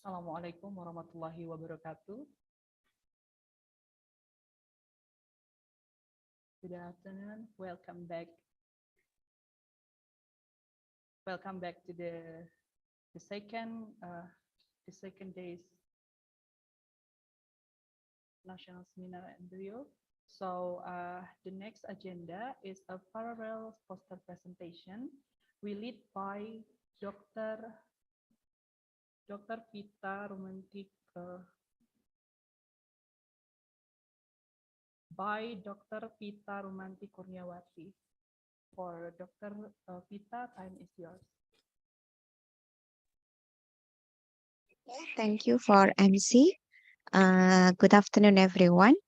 Assalamualaikum warahmatullahi wabarakatuh. Good afternoon. Welcome back to the second day's national seminar at EMBRIO. So the next agenda is a parallel poster presentation. We lead by Dr. Pita Romantik by Dr. Pita Romantik Kurniawati. For Dr. Pita, time is yours. Thank you for MC. Good afternoon, everyone.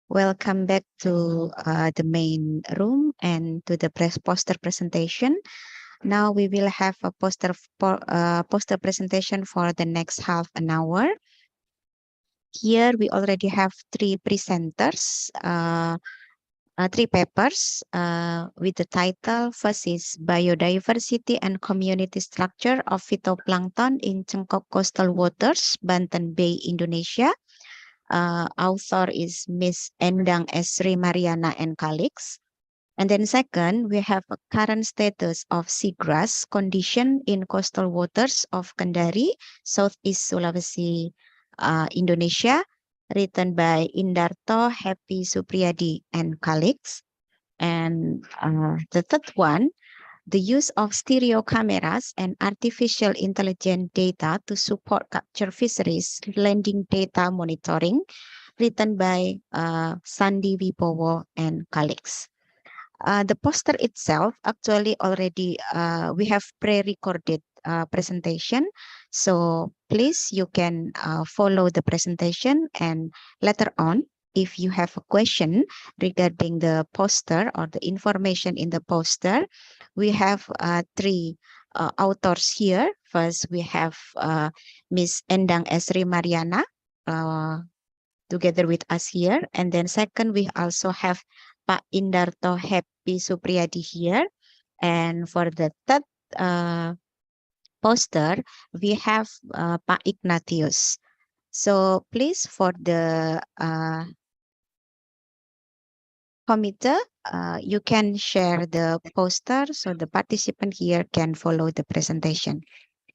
Welcome back to the main room and to the poster presentation. Now we will have a poster presentation for the next half an hour. Here we already have three presenters, three papers with the title. First is Biodiversity and Community Structure of Phytoplankton in Cengkok Coastal Waters, Banten Bay, Indonesia. Author is Miss Endang Esri Mariana and colleagues. And then second, we have a current status of seagrass condition in coastal waters of Kendari, Southeast Sulawesi, Indonesia, written by Indarto Happy Supriyadi and colleagues. And the third one, the use of stereo cameras and artificial intelligence data to support capture fisheries landing data monitoring, written by Sandi Wibowo and colleagues. The poster itself actually already we have pre-recorded presentation, so please you can follow the presentation, and later on if you have a question regarding the poster or the information in the poster, we have three authors here. First we have Miss Endang Esri Mariana together with us here, and then second we also have Pak Indarto Happy Supriyadi here. And for the third poster, we have Pak Ignatius. So please, for the committee, you can share the poster so the participant here can follow the presentation.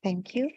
Thank you.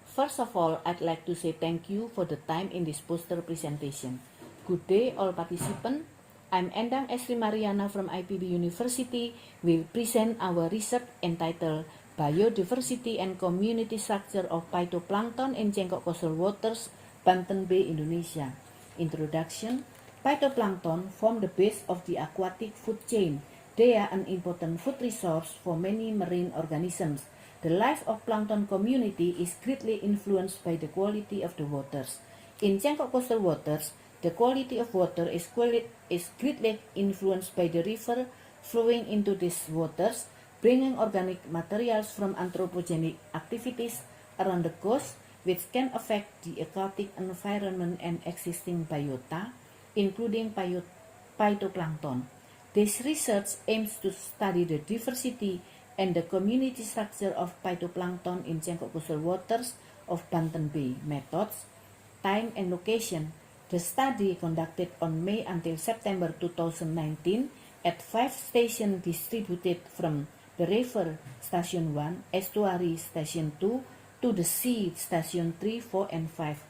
First of all, I'd like to say thank you for the time in this poster presentation. Good day, all participants. I'm Endang Esri Mariana from IPB University. Will present our research entitled Biodiversity and Community Structure of Phytoplankton in Cengkok Coastal Waters, Banten Bay, Indonesia. Introduction. Phytoplankton form the base of the aquatic food chain. They are an important food resource for many marine organisms. The life of plankton community is greatly influenced by the quality of the waters. In Cengkok coastal waters, the quality of water is greatly influenced by the river flowing into these waters, bringing organic materials from anthropogenic activities around the coast, which can affect the aquatic environment and existing biota, including phytoplankton. This research aims to study the diversity and the community structure of phytoplankton in Cengkok coastal waters of Banten Bay. Methods, time and location. The study conducted on May until September 2019 at 5 stations distributed from the river Station 1, Estuary Station 2 to the sea Station 3, 4 and 5.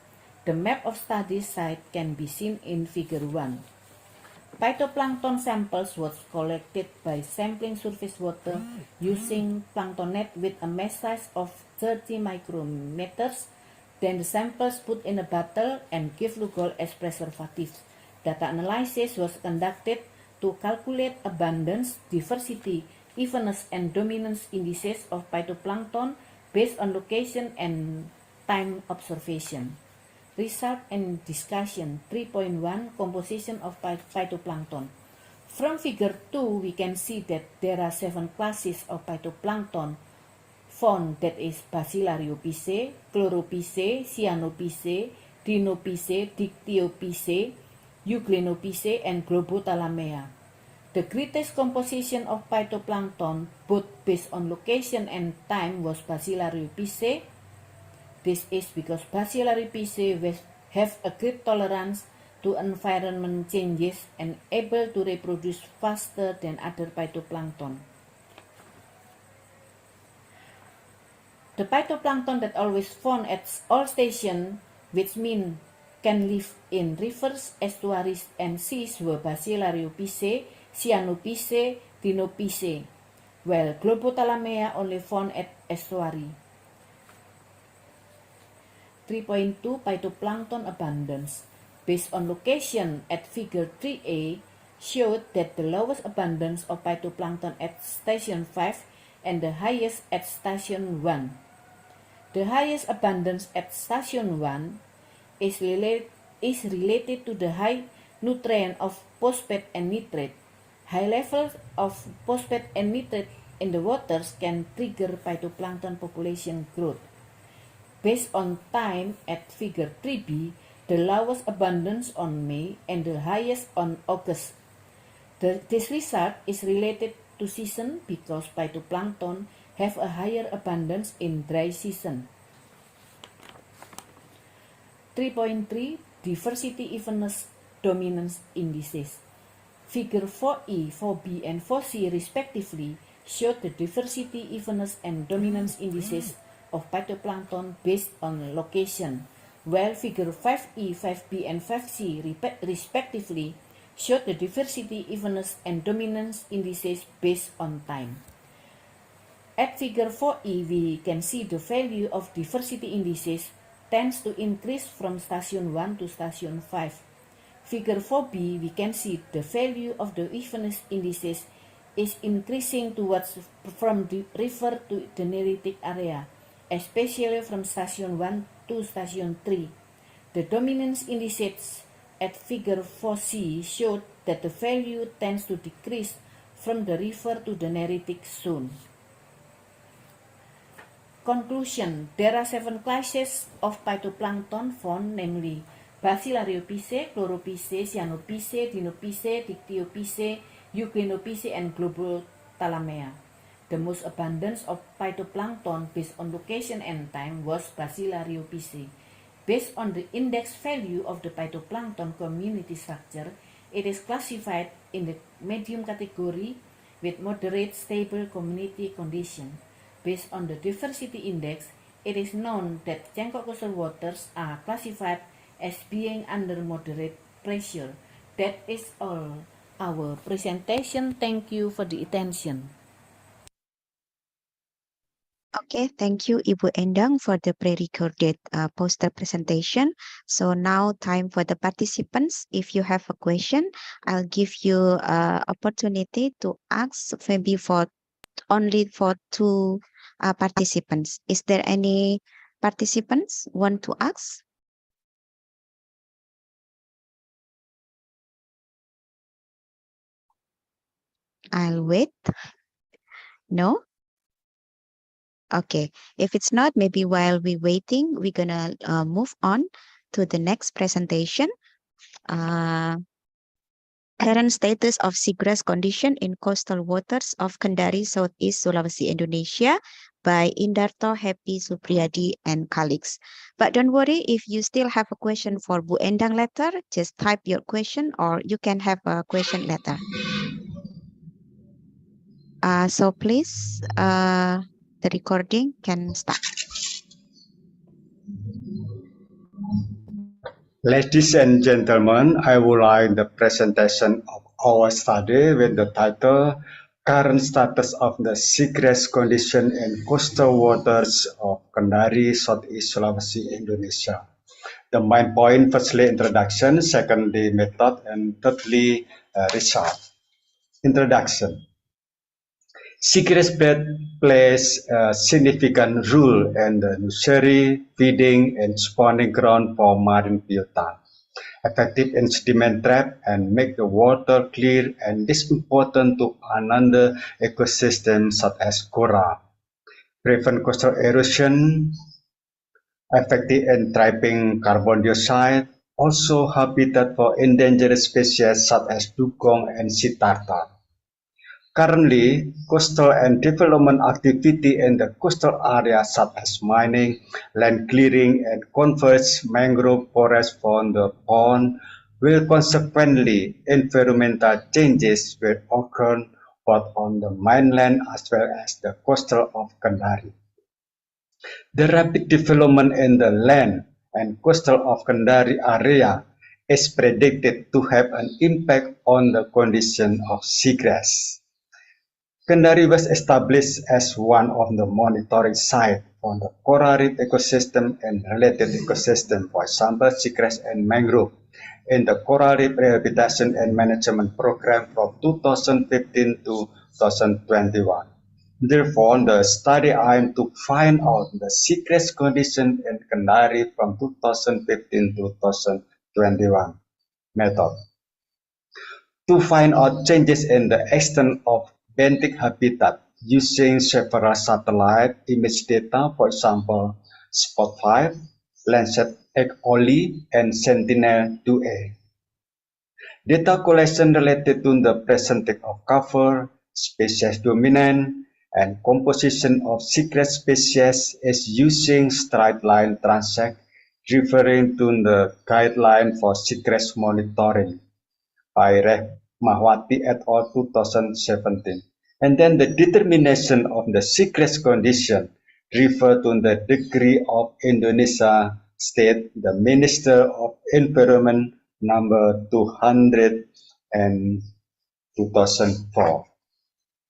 The map of study site can be seen in Figure 1. Phytoplankton samples was collected by sampling surface water using plankton net with a mesh size of 30 micrometers. Then the samples put in a bottle and give Lugol as preservatives. Data analysis was conducted to calculate abundance, diversity, evenness, and dominance indices of phytoplankton based on location and time observation. Result and discussion 3.1 Composition of phytoplankton. From figure 2, we can see that there are 7 classes of phytoplankton found, that is Bacillariophyceae, Chlorophyceae, Cyanophyceae, Dinophyceae, Dictyophyceae, Euglenophyceae, and Globothalamea. The greatest composition of phytoplankton, both based on location and time, was Bacillariophyceae, This is because bacillary pisces have a great tolerance to environment changes and able to reproduce faster than other phytoplankton. The phytoplankton that always found at all stations, which means can live in rivers, estuaries, and seas, were Bacillariophyceae, Cyanophyceae, Dinophyceae, while Globothalamea only found at estuary. 3.2 Phytoplankton abundance. Based on location at figure 3a, showed that the lowest abundance of phytoplankton at station 5 and the highest at station 1. The highest abundance at station 1 is related to the high nutrient of phosphate and nitrate. High levels of phosphate and nitrate in the waters can trigger phytoplankton population growth. Based on time at figure 3b, the lowest abundance on May and the highest on August. This result is related to season because phytoplankton have a higher abundance in dry season. 3.3 Diversity Evenness Dominance Indices. Figure 4e, 4b, and 4c respectively show the diversity, evenness, and dominance indices of phytoplankton based on location, while figure 5e, 5b, and 5c respectively show the diversity, evenness, and dominance indices based on time. At figure 4e, we can see the value of diversity indices tends to increase from station 1 to station 5. Figure 4b, we can see the value of the evenness indices is increasing towards from the river to the neritic area, especially from station 1 to station 3. The dominance indices at figure 4c showed that the value tends to decrease from the river to the neritic zone. Conclusion: there are 7 classes of phytoplankton found, namely Bacillariophyceae, Chlorophyceae, Cyanophyceae, Dinophyceae, Dictyophyceae, Euglenophysceae, and Globothalamea. The most abundance of phytoplankton based on location and time was Bacillariophyceae. Based on the index value of the phytoplankton community structure, it is classified in the medium category with moderate stable community condition. Based on the diversity index, it is known that Cangkok coastal waters are classified as being under moderate pressure. That is all our presentation. Thank you for the attention. Okay, thank you, Ibu Endang, for the pre-recorded poster presentation. So now time for the participants. If you have a question, I'll give you opportunity to ask maybe only for 2 participants. Is there any participants want to ask? I'll wait. No? Okay, if it's not, maybe while we're waiting, we're gonna move on to the next presentation. Current status of seagrass condition in coastal waters of Kendari, Southeast Sulawesi, Indonesia by Indarto, Happy, Supriyadi, and colleagues. But don't worry, if you still have a question for Bu Endang later, just type your question or you can have a question later. So please, the recording can start. Ladies and gentlemen, I would like the presentation of our study with the title Current Status of the Seagrass Condition in Coastal Waters of Kendari, Southeast Sulawesi, Indonesia. The main point, firstly, introduction, secondly, method, and thirdly, result. Introduction. Seagrass bed plays a significant role in the nursery, feeding, and spawning ground for marine biota, effective in sediment trap and make the water clear, and this important to another ecosystem such as coral, prevent coastal erosion, effective in trapping carbon dioxide, also habitat for endangered species such as dugong and sea turtle. Currently, coastal and development activity in the coastal area such as mining, land clearing, and converts mangrove forests from the pond will consequently environmental changes will occur both on the mainland as well as the coastal of Kendari. The rapid development in the land and coastal of Kendari area is predicted to have an impact on the condition of seagrass. Kendari was established as one of the monitoring sites for the coral reef ecosystem and related ecosystem, for example, seagrass and mangrove, in the Coral Reef Rehabilitation and Management Program from 2015 to 2021. Therefore, the study aimed to find out the seagrass condition in Kendari from 2015 to 2021 method. To find out changes in the extent of benthic habitat using several satellite image data, for example, Spot 5, Landsat Oli, and Sentinel-2A. Data collection related to the percentage of cover, species dominant, and composition of seagrass species is using straight line transect, referring to the guideline for seagrass monitoring by Mahwati et al. 2017. And then the determination of the seagrass condition refer to the degree of Indonesia state, the Minister of Environment number 200 and 2004.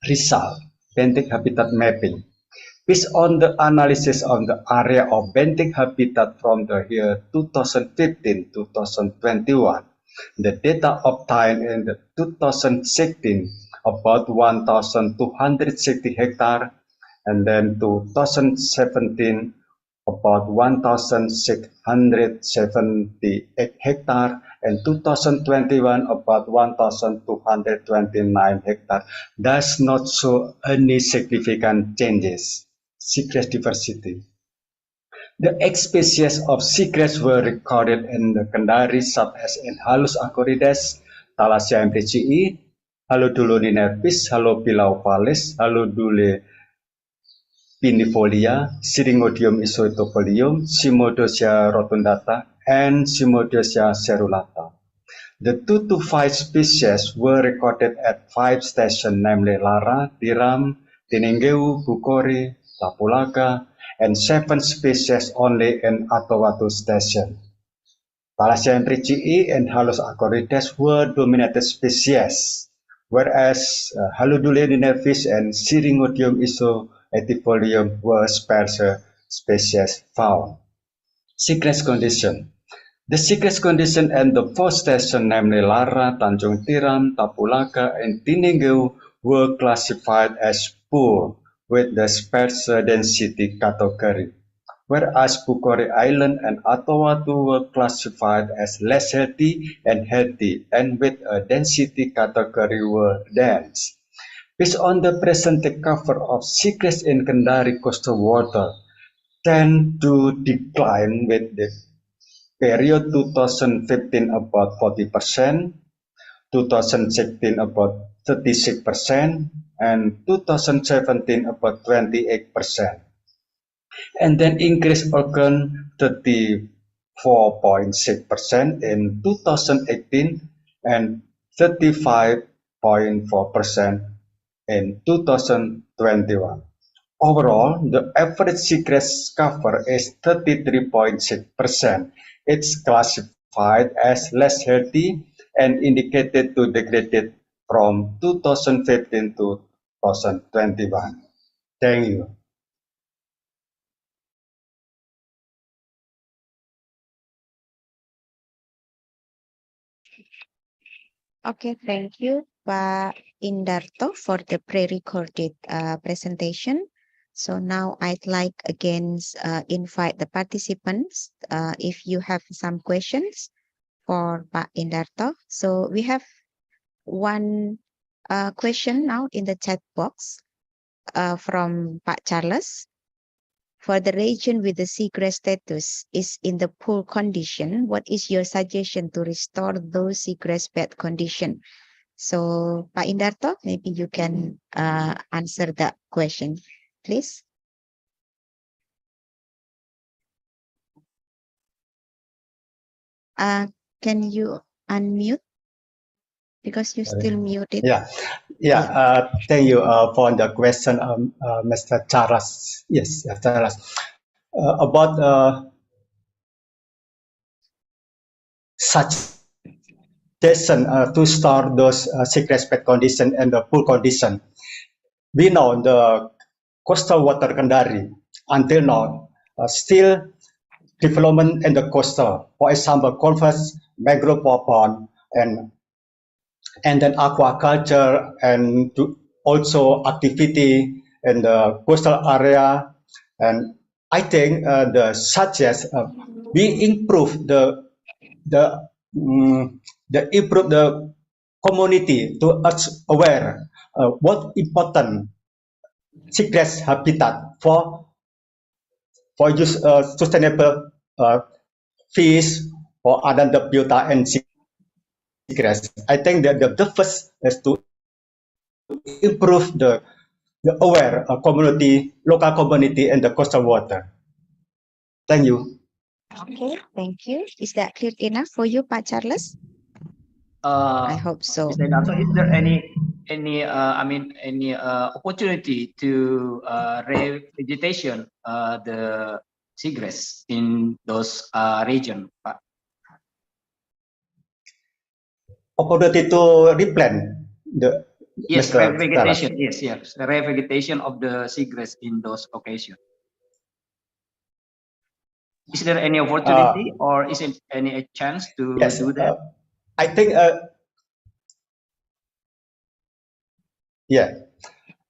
Result, benthic habitat mapping. Based on the analysis of the area of benthic habitat from the year 2015-2021, the data obtained in the 2016 about 1,260 hectare, and then 2017 about 1,678 hectare, and 2021 about 1,229 hectare does not show any significant changes. Seagrass diversity. The X species of seagrass were recorded in the Kendari such as in Halus acorides, Thalassia EMBRIO-CI, Halodule nervis, Halopilau vallis, Halodule pinifolia, Syringodium isoetopolium, Cymodocea rotundata, and Cymodocea cerulata. The 2 to 5 species were recorded at 5 stations, namely Lara, Tiram, Tinengeu, Bukori, Tapulaga, and 7 species only in Atowatu station. Thalassia EMBRIO-CI and Halus acorides were dominated species, whereas Halodule nervis and Syringodium isoetopolium were sparse species found. Seagrass condition. The seagrass condition and the 4 stations, namely Lara, Tanjung Tiram, Tapulaga, and Tinengeu, were classified as poor with the sparse density category, whereas Bukori Island and Atowatu were classified as less healthy and healthy, and with a density category were dense. Based on the present cover of seagrass in Kendari coastal water tend to decline with the period 2015 about 40%, 2016 about 36%, and 2017 about 28%. And then increase occurred 34.6% in 2018 and 35.4% in 2021. Overall, the average seagrass cover is 33.6%. It's classified as less healthy and indicated to degrade from 2015 to 2021. Thank you. Okay, thank you, Pak Indarto, for the pre-recorded presentation. So now I'd like again invite the participants if you have some questions for Pak Indarto. So we have one question now in the chat box from Pak Charles. For the region with the seagrass status is in the poor condition, what is your suggestion to restore those seagrass bed condition? So, Pak Indarto, maybe you can answer that question, please. Can you unmute? Because you're still muted. Yeah, thank you for the question, Mr. Charles. Yes, Charles. About suggestion to store those secret pet condition and the pool condition. We know the coastal water Kendari until now still development in the coastal. For example, converse, mangrove pond, and then aquaculture and also activity in the coastal area. And I think the suggest we improve improve the community to us aware what important seagrass habitat for use sustainable fish or other the biota and seagrass. I think that the first is to improve the aware community, local community, and the coastal water. Thank you. Okay, thank you. Is that clear enough for you, Pak Charles? I hope so. Mr. Indarto, is there any opportunity to revegetation the seagrass in those region, Pak? Opportunity to replant the revegetation. Yes, the revegetation of the seagrass in those occasions. Is there any opportunity or is it any chance to do that? I think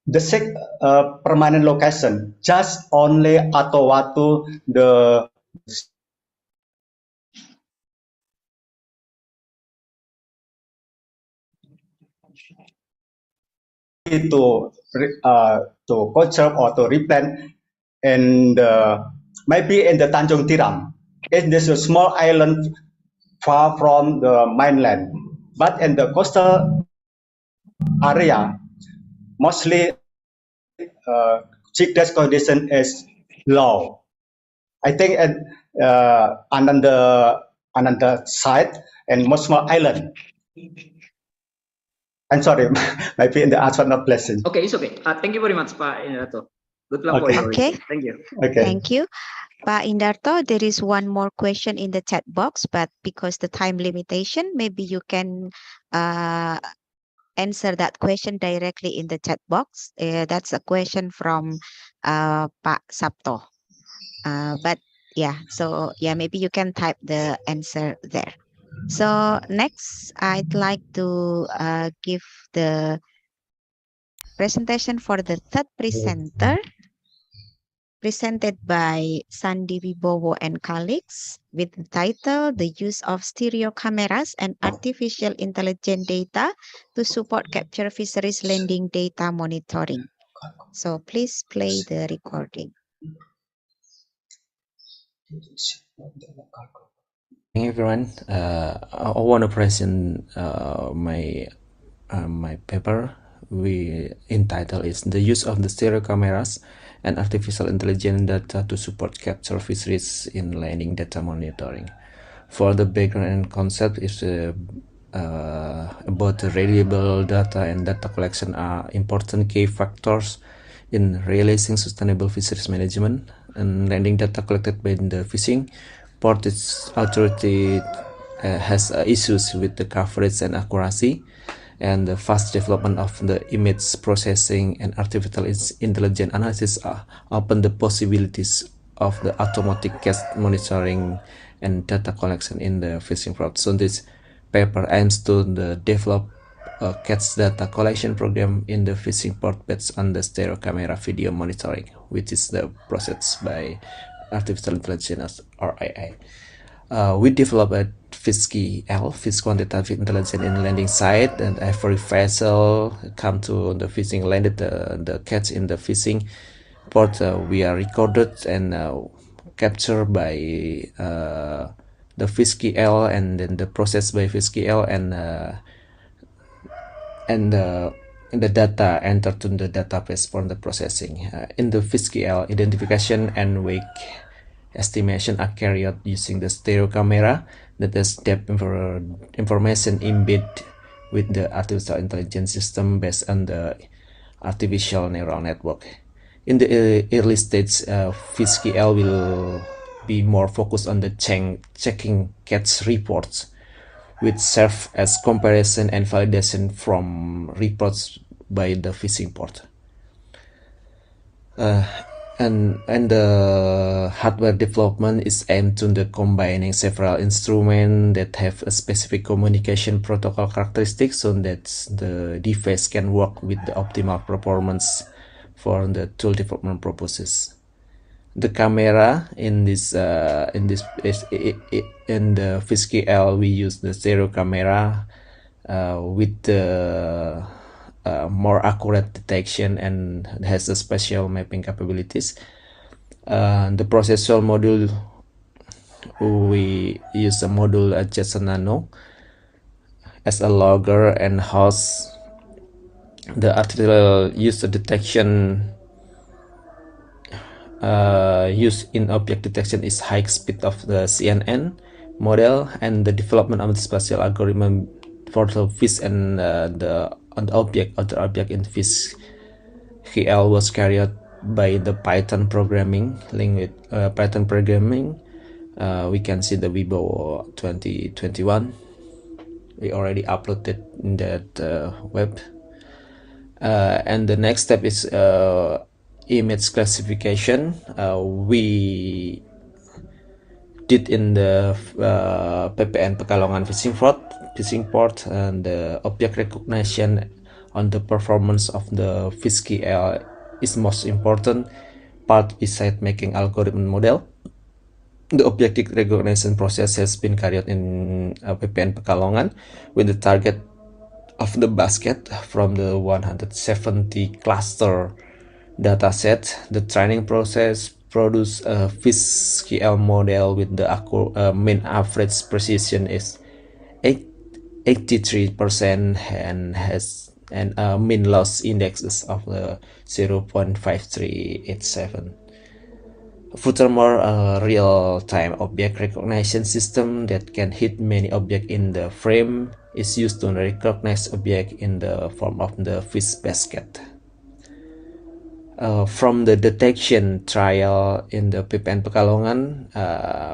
the permanent location just only atau waktu the to conserve or to replant and maybe in the Tanjung Tiram. There's a small island far from the mainland, but in the coastal area, mostly seagrass condition is low. I think another side and most small island. I'm sorry, maybe in the answer not pleasant. Okay, it's okay. Thank you very much, Pak Indarto. Good luck for you. Okay. Thank you. Okay. Thank you. Pak Indarto, there is one more question in the chat box, but because the time limitation, maybe you can answer that question directly in the chat box. That's a question from Pak Sabto. But yeah, so yeah, maybe you can type the answer there. So next, I'd like to give the presentation for the third presenter, presented by Sandi Wibowo and colleagues with the title, The Use of Stereo Cameras and Artificial Intelligence Data to Support Capture Fisheries Landing Data Monitoring. So please play the recording. Hey everyone, I want to present my paper. We entitled is The Use of the Stereo Cameras and Artificial Intelligence Data to Support Capture Fisheries in Landing Data Monitoring. For the background and concept is about the reliable data and data collection are important key factors in realizing sustainable fisheries management, and landing data collected by the fishing port authority has issues with the coverage and accuracy, and the fast development of the image processing and artificial intelligence analysis open the possibilities of the automatic catch monitoring and data collection in the fishing port. So this paper aims to develop a catch data collection program in the fishing port based on the stereo camera video monitoring, which is the process by artificial intelligence or AI. We developed a FISCI-L, Fish Quantitative Intelligence in Landing Site, and every vessel come to the fishing landed the catch in the fishing port. We are recorded and captured by the FISCI-L, and then the process by FISCI-L, and and the data entered to the database for the processing. In the FISCL, identification and weight estimation are carried out using the stereo camera that has depth information embedded with the artificial intelligence system based on the artificial neural network. In the early stage, FISCL will be more focused on the checking catch reports, which serve as comparison and validation from reports by the fishing port. And the hardware development is aimed to the combining several instruments that have a specific communication protocol characteristics so that the device can work with the optimal performance for the tool development purposes. The camera in the FISCL, we use the stereo camera with the more accurate detection and has a spatial mapping capabilities. The processor module, we use a module Jetson Nano as a logger and host the artificial user detection. Used in object detection is high speed of the CNN model, and the development of the spatial algorithm for the fish and the other object in fish GL was carried out by the Python programming link with Python programming. We can see the Weibo 2021. We already uploaded in that web. And the next step is image classification. We did in the PPN Pekalongan fishing port, and the object recognition on the performance of the FISCL is most important part beside making algorithm model. The object recognition process has been carried out in PPN Pekalongan with the target of the basket from the 170 cluster dataset. The training process produced a FISCL model with the mean average precision is 83% and has a mean loss indexes of 0.5387. Furthermore, a real-time object recognition system that can hit many objects in the frame is used to recognize objects in the form of the fish basket. From the detection trial in the PPN Pekalongan,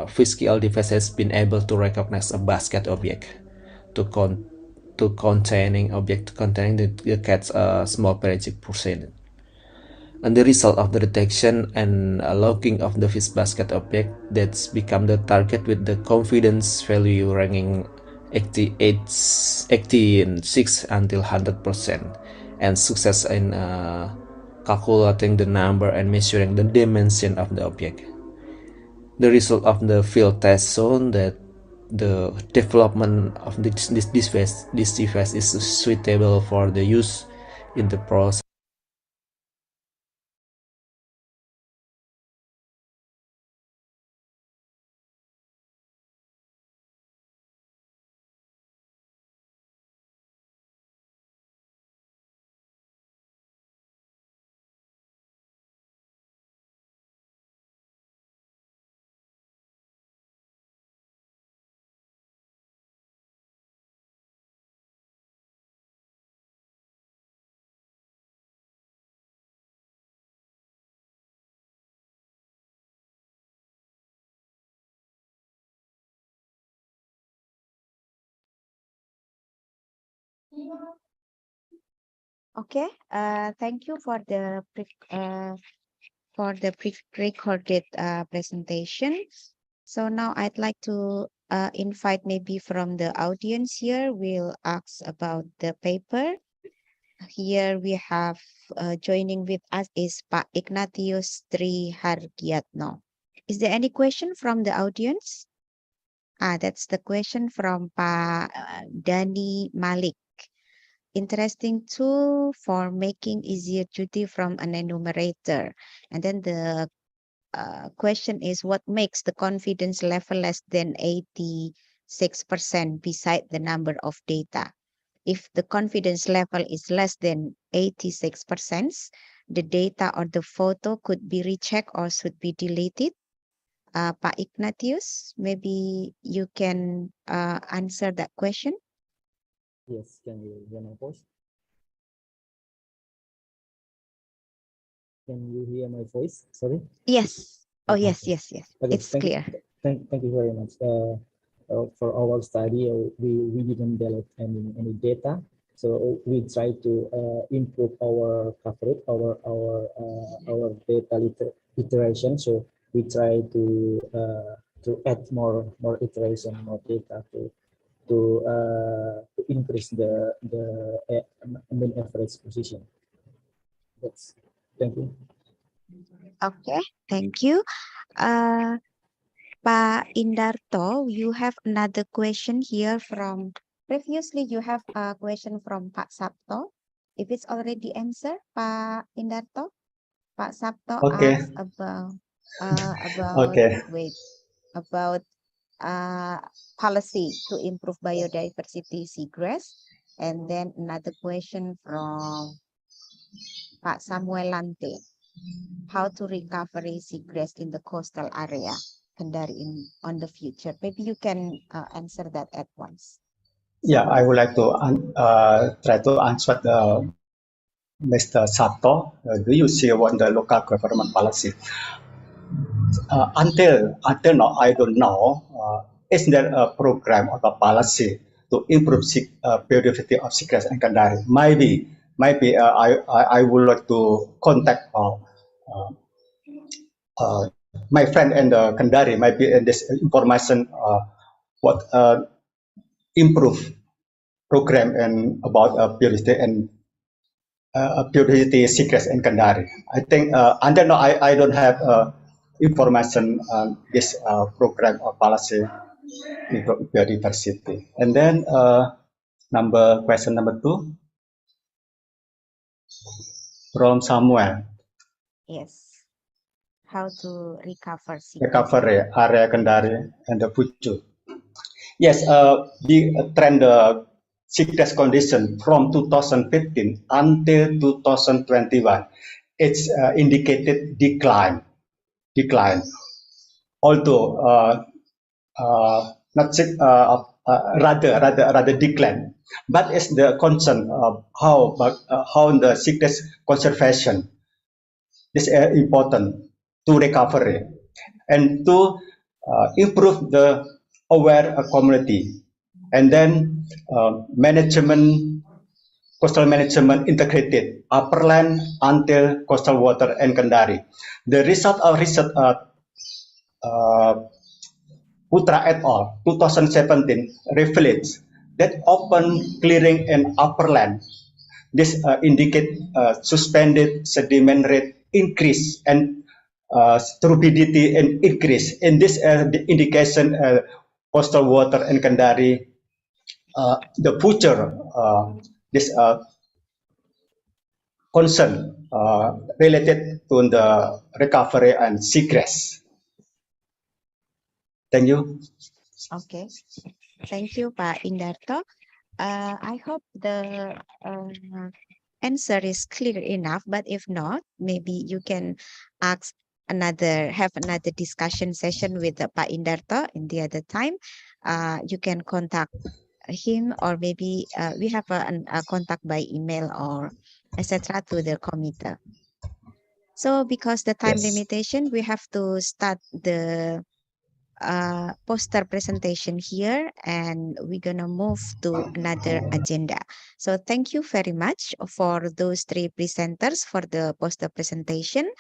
FISCL device has been able to recognize a basket object containing the cat's small pelagic portion. And the result of the detection and logging of the fish basket object that's become the target with the confidence value ranking 86 until 100%, and success in calculating the number and measuring the dimension of the object. The result of the field test shown that the development of this device is suitable for the use in the process. Okay, thank you for the pre-recorded presentation. So now I'd like to invite maybe from the audience here, we'll ask about the paper. Here we have joining with us is Pak Ignatius Trihargiatno. Is there any question from the audience? That's the question from Pak Dani Malik. Interesting tool for making easier duty from an enumerator. And then the question is, what makes the confidence level less than 86% beside the number of data? If the confidence level is less than 86%, the data or the photo could be rechecked or should be deleted. Pak Ignatius, maybe you can answer that question. Yes, can you hear my voice? Can you hear my voice? Sorry. Yes. Oh, Okay. yes. Okay, It's clear. Thank you very much. For our study, we didn't develop any data, so we try to improve our coverage, our data iteration. So we try to add more iteration, more data to increase the mean average position. That's thank you. Okay, thank you. Pak Indarto, you have another question here from previously you have a question from Pak Sabto. If it's already answered, Pak Indarto, Pak Sabto Okay. asked about Okay. about policy to improve biodiversity seagrass, and then another question from Pak Samuel Lante, how to recover seagrass in the coastal area Kendari on the future. Maybe you can answer that at once. Yeah, I would like to try to answer Mr. Sato. Do you see what the local government policy? Until now, I don't know. Is there a program or a policy to improve biodiversity of seagrass and Kendari? Maybe. I would like to contact my friend in the Kendari. Maybe in this information what improve program and about biodiversity and biodiversity seagrass in Kendari. I think until now I don't have information on this program or policy biodiversity. And then question number 2 from Samuel. Yes. How to recover seagrass. Recovery area Kendari and the future. Yes, the trend seagrass condition from 2015 until 2021, it's indicated decline. Although not rather decline, but it's the concern of how the seagrass conservation is important to recovery and to improve the aware community, and then coastal management integrated upperland until coastal water and Kendari. The result of research Putra et al. 2017 reflects that open clearing in upperland. This indicate suspended sediment rate increase and turbidity and increase. In this indication, coastal water in Kendari, the future this concern related to the recovery and seagrass. Thank you. Okay. Thank you, Pak Indarto. I hope the answer is clear enough, but if not, maybe you can have another discussion session with Pak Indarto in the other time. You can contact him, or maybe we have a contact by email or etc. to the committee. So because the time limitation, we have to start the poster presentation here, and we're gonna move to another agenda. So thank you very much for those 3 presenters for the poster presentation.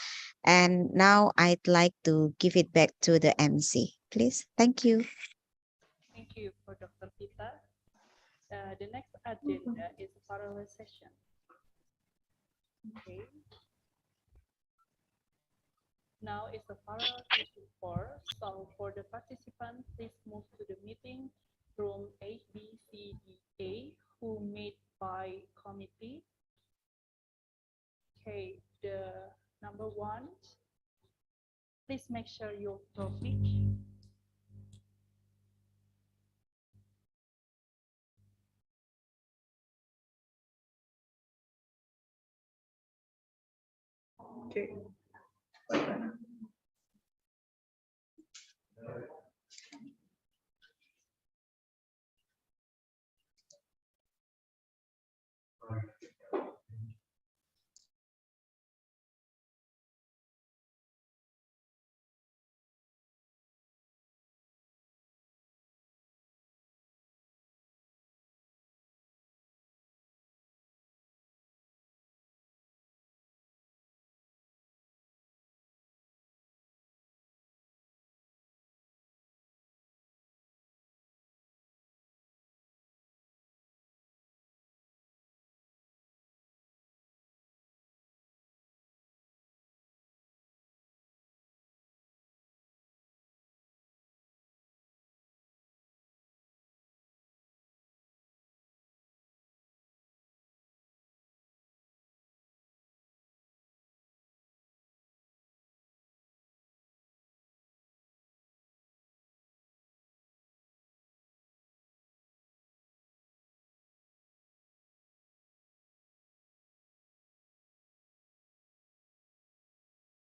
And now I'd like to give it back to the MC, please. Thank you. Thank you for Dr. Pita. The next agenda is a parallel session. Okay. Now is the parallel session 4. So for the participants, please move to the meeting room ABCDA, who made by committee. Okay, the number 1. Please make sure your topic